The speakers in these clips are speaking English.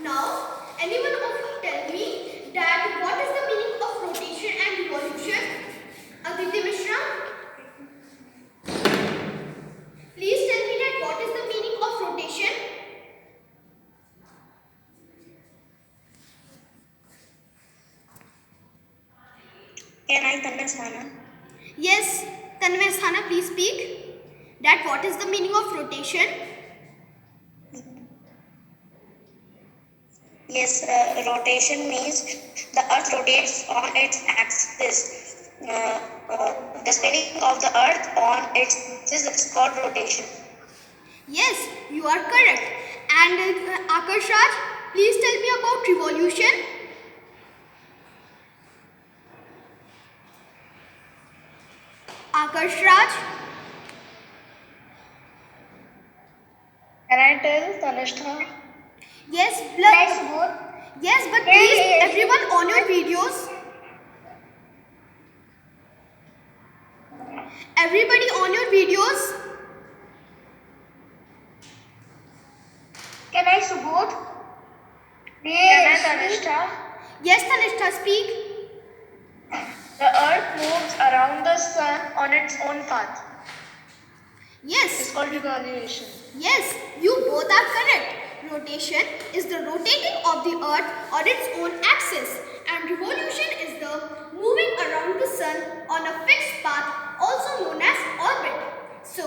Now, anyone of you tell me that what is the meaning of rotation and revolution? Aditya Mishra, please tell me that what is the meaning of rotation? Can I convince Hannah? Yes, Tanmay Sthana, please speak. That what is the meaning of rotation? Yes, rotation means the earth rotates on its axis. The spinning of the earth on its axis is called rotation. Yes, you are correct. And Akash Raj, please tell me about revolution. Akash Raj. Can I tell Tanishta? Yes, Both. yes, but please, everyone on your videos. Everybody on your videos. Can I Subodh? Yes. Can I Tanishta? Yes, Tanishta, speak. The earth moves around the sun on its own path. Yes. It's called revolution. Yes, you both are correct. Rotation is the rotating of the earth on its own axis, and revolution is the moving around the sun on a fixed path, also known as orbit. So,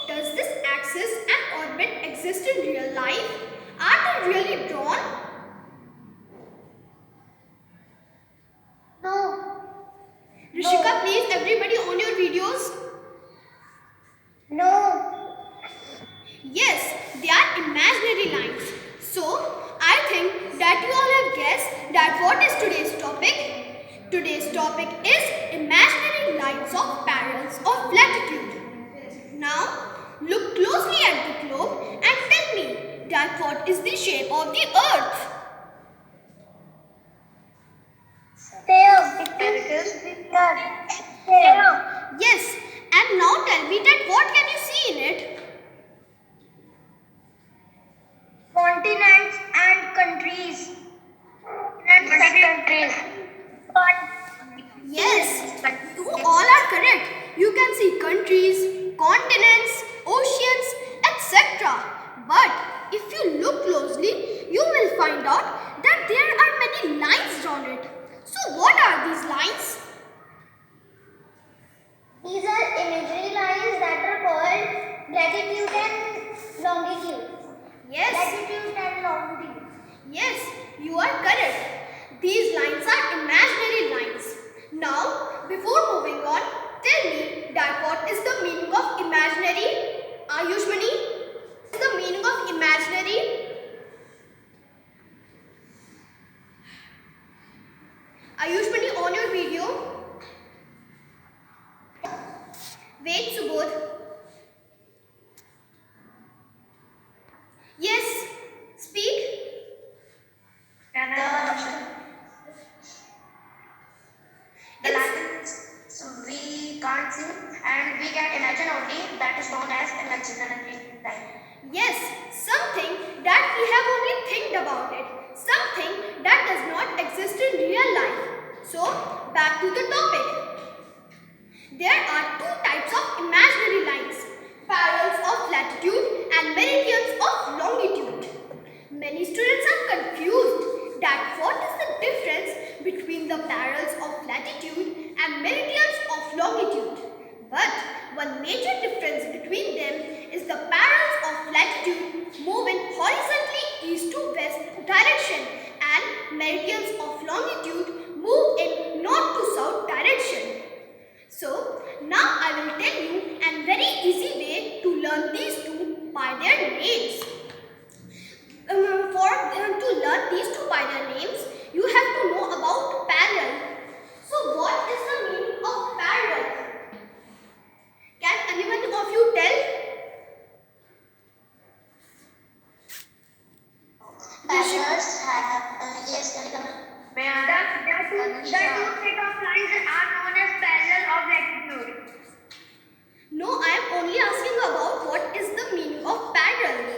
does this axis and orbit exist in real life? Are they really drawn? No. Rishika, please, everybody on your videos. No. Yes, they are imaginary lines. So, I think that you all have guessed that what is today's topic? Today's topic is imaginary lines of parallels of latitude. Now, look closely at the globe and tell me that what is the shape of the earth? Yes, and now tell me that what can you see in it? Continents and countries. Yes, you all are correct. You can see countries, continents, oceans, etc. But if you look closely, you will find out that there are many lines on it. So what are these lines? These are imaginary lines that are called latitude and longitude. Yes. Latitude and longitude. Yes, you are correct. These lines are imaginary lines. Now, before moving on, tell me that what is the meaning of imaginary? Ayushmani, what is the meaning of imaginary? Ayushmani, on your video. Wait, Subodh. Yes, speak. The lines we can't see and we can imagine only, that is known as imaginary line. Yes, something that we have only think about it. Something that does not exist in real life. So, back to the topic. There are two types of imaginary lines. Parallels of latitude and meridians of longitude. Many students are confused that what is the difference between the parallels of latitude and meridians of longitude. But one major difference between them is the parallels of latitude move in horizontally east to west direction and meridians of longitude move in north to south direction. So, now I will tell you a very easy way to learn these two by their names. To learn these two by their names, you have to know about parallel. So, what is the meaning of parallel? Can anyone of you tell? Parallels have, yes, can you come? The two set of lines are known as parallel of latitude. No, I am only asking about what is the meaning of parallel.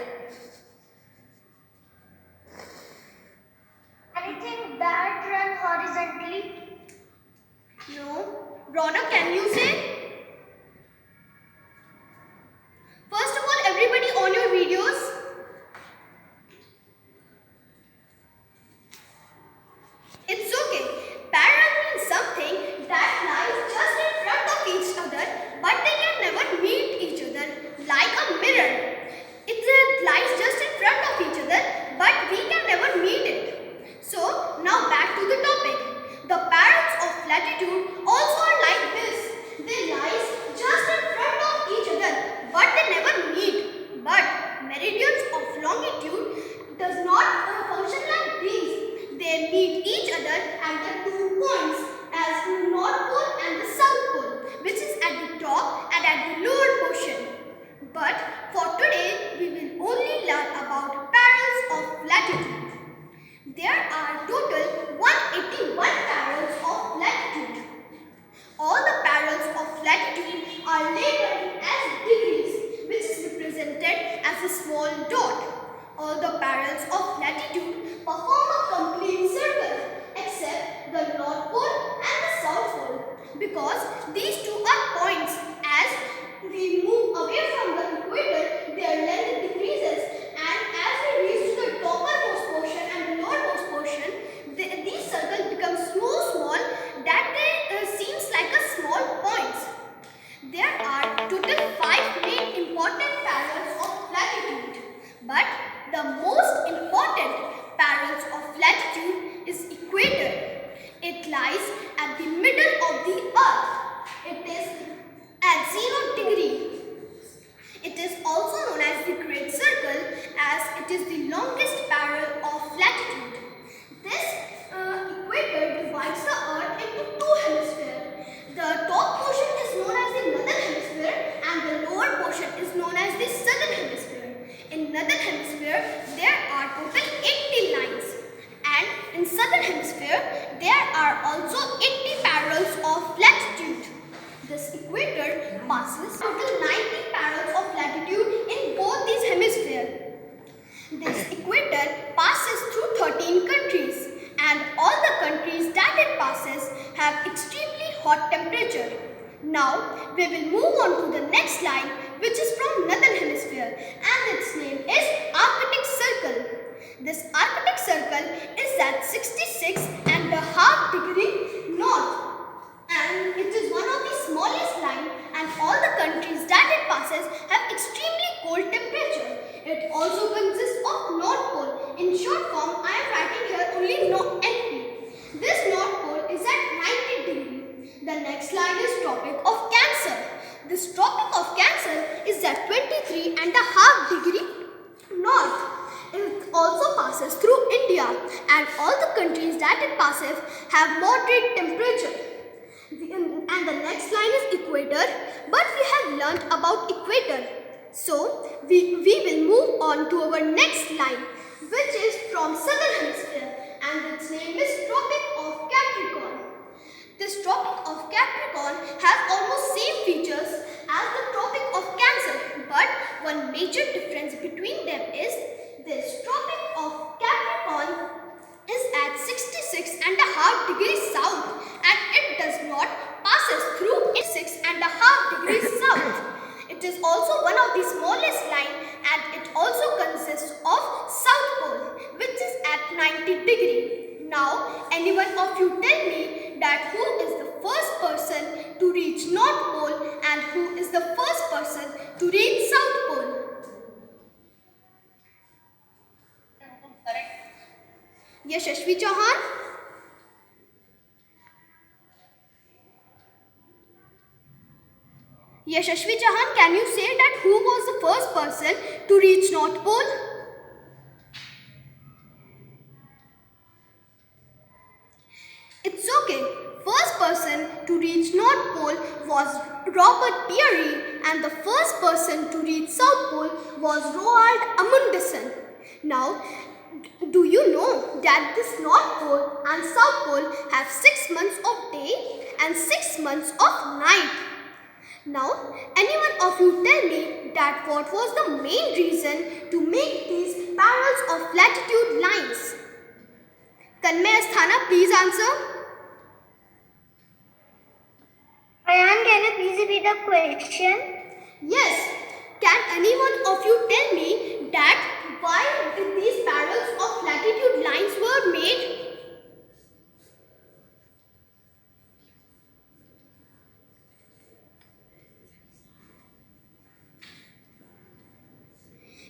of longitude does not function like these. They meet each other at the 2 points as the North Pole and the South Pole, which is at the top and at the lower portion. But for today, we will only learn about parallels of latitude. There are total 181 parallels of latitude. All the parallels of latitude are labeled as degrees, which is represented as a small dot. All the parallels of latitude perform a complete circle except the North Pole and the South Pole, because these two are points. As we move away from the equator, their length decreases, and as we reach to the toppermost portion and the lowermost portion, these circles become so small that they seems like a small points. There are total 5 main important parallels of latitude, but the most important parallels of latitude is equator. It lies at the middle of the earth. It is at 0 degree. It is also known as the Great Circle, as it is the longest parallel of latitude. This equator divides the earth into 2 hemispheres. The top portion is known as the northern hemisphere and the lower portion is known as the southern hemisphere. In northern hemisphere, there are total 80 lines, and in southern hemisphere, there are also 80 parallels of latitude. This equator passes total 90 parallels of latitude in both these hemispheres. This equator passes through 13 countries, and all the countries that it passes have extremely hot temperature. Now we will move on to the next line, which is from northern hemisphere, and its name is Arctic Circle. This Arctic Circle is at 66.5 degrees north, and it is one of the smallest lines, and all the countries that it passes have extremely cold temperature. It also consists of North Pole. In short form, I am writing here only NP. This North Pole is at 90 degrees. The next line is Tropic of Cancer. This Tropic of Cancer is at 23.5 degrees north. It also passes through India, and all the countries that it passes have moderate temperature. And the next line is equator, but we have learnt about equator. So we will move on to our next line, which is from southern hemisphere, and its name is Tropic of Capricorn. This Tropic of Capricorn has almost same features as the Tropic of Cancer, but one major difference between them is this Tropic of Capricorn is at 66.5 degrees south, and it does not passes through 6.5 degrees south. It is also one of the smallest line, and it also consists of South Pole, which is at 90 degree. Now, anyone of you tell me that who is the first person to reach North Pole and who is the first person to reach South Pole? Yashashvi Chauhan? Yashashvi Chauhan, can you say that who was the first person to reach North Pole? It's okay. First person to reach North Pole was Robert Peary, and the first person to reach South Pole was Roald Amundsen. Now, do you know that this North Pole and South Pole have 6 months of day and 6 months of night? Now, anyone of you tell me that what was the main reason to make these parallels of latitude lines? Tanmay Asthana, please answer. Ayan, can you please repeat the question? Yes. Can anyone of you tell me that why these parallels of latitude lines were made?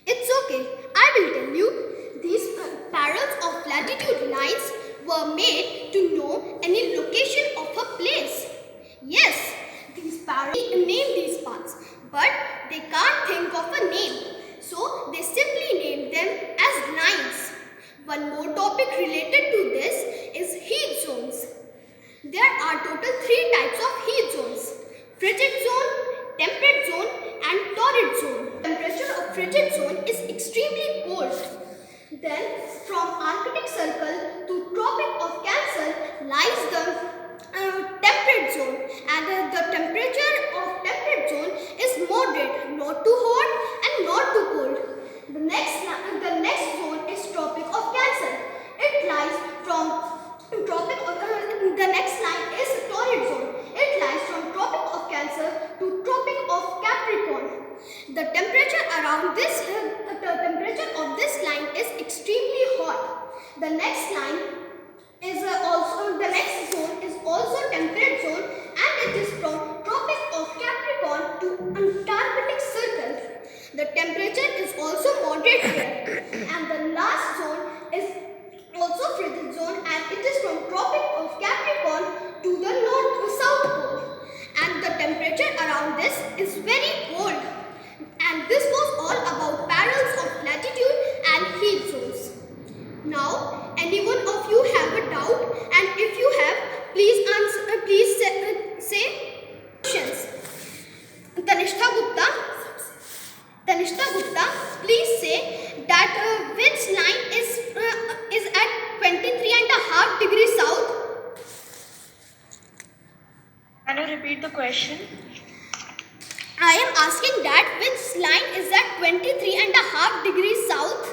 It's okay, I will tell you. These parallels of latitude lines were made to know any location of a place. Yes, these parallels name these paths, but they can't think of a name. So they One more topic related to this is heat zones. There are total 3 types of heat zones: frigid zone, temperate zone and torrid zone. Temperature of frigid zone is extremely cold. Then from Arctic Circle to Tropic of Cancer lies the temperate zone, and the temperature of temperate zone is moderate, not too hot and not too cold. The next zone is Tropic of Cancer. It lies from the next line is torrid zone. It lies from Tropic of Cancer to Tropic of Capricorn. The temperature of this line is extremely hot. The next zone is also temperate zone, and it is from Tropic of Capricorn to Antarctic Circle. The temperature is also moderate here. And the last zone is also frigid zone, and it is from Tropic of Capricorn to the South Pole. And the temperature around this is very cold. And this was all about parallels of latitude and heat zones. Now, any one of you have a doubt, and if you have, please say questions. Tanishta Gupta, please say that which line is at 23.5 degrees south? Can you repeat the question? I am asking that which line is at 23.5 degrees south?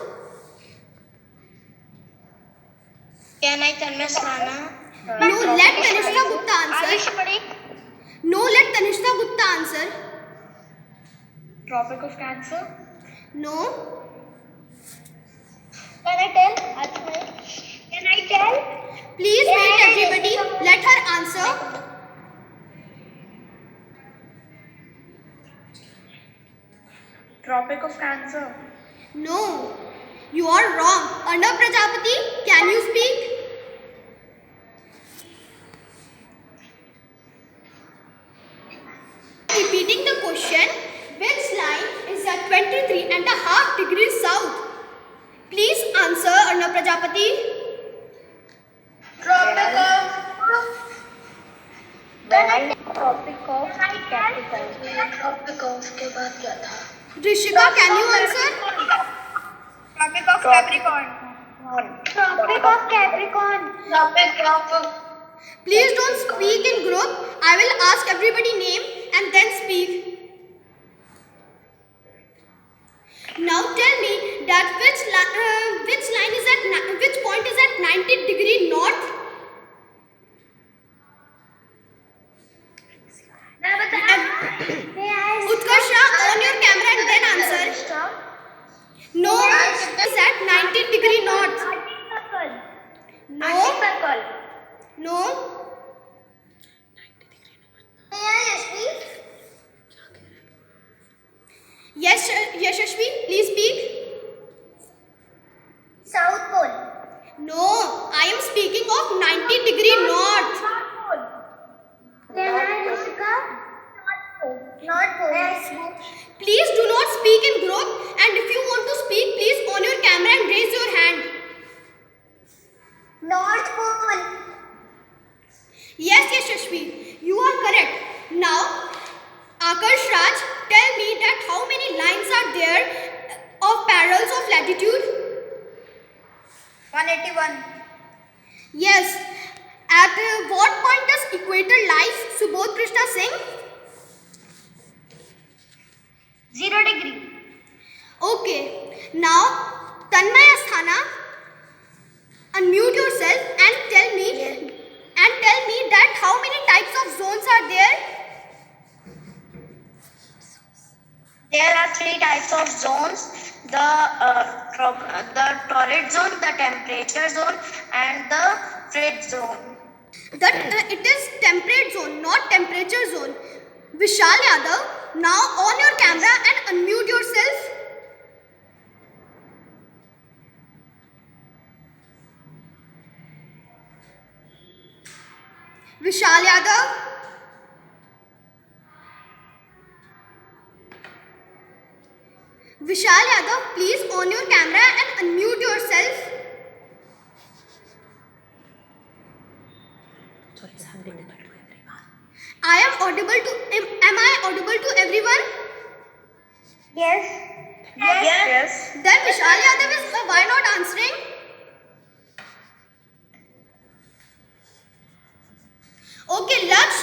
Can I tell Miss Hannah? No, let Tanishta Gupta answer. No, let Tanishta Gupta answer. Tropic of Cancer? No. Can I tell? Can I tell? Please wait, everybody. Let her answer. Tropic of Cancer? No. You are wrong. Arnab Prajapati, can you speak? Repeating the question, which line is at 23.5 degrees south? Please answer, Arnab Prajapati. Tropic of के बाद क्या था? Rishika, can you answer? Tropic of Capricorn. Tropic of Capricorn. Tropic of Please don't speak in group. I will ask everybody name and then speak. Now tell me that which point is at 90 degree north? Utkarsha, on your camera and then answer. No, it is at 90 degree north. No. No. Yes, Yashashvi, please speak. South Pole. No, I am speaking of 90 degree north. North Pole. Please do not speak in group, and if you want to speak, please on your camera and raise your hand. North Pole. Yes, Yashashvi, you are correct. Now, Akarsh Raj, tell me that how many lines are there of parallels of latitude? 181. Yes. At what point does equator lies, Subodh Krishna Singh? 0 degree. Okay. Now, Tanmay Asthana, unmute yourself and tell me that how many types of zones are there? There are 3 types of zones: the torrid zone, the temperature zone, and the frigid zone. It is temperate zone, not temperature zone. Vishal Yadav, now on your camera and unmute yourself. Vishal Yadav. Vishal Yadav, please on your camera and unmute yourself. everyone? Yes. Yes. Then Vishal Yadav is why not answering? Okay, Laksh,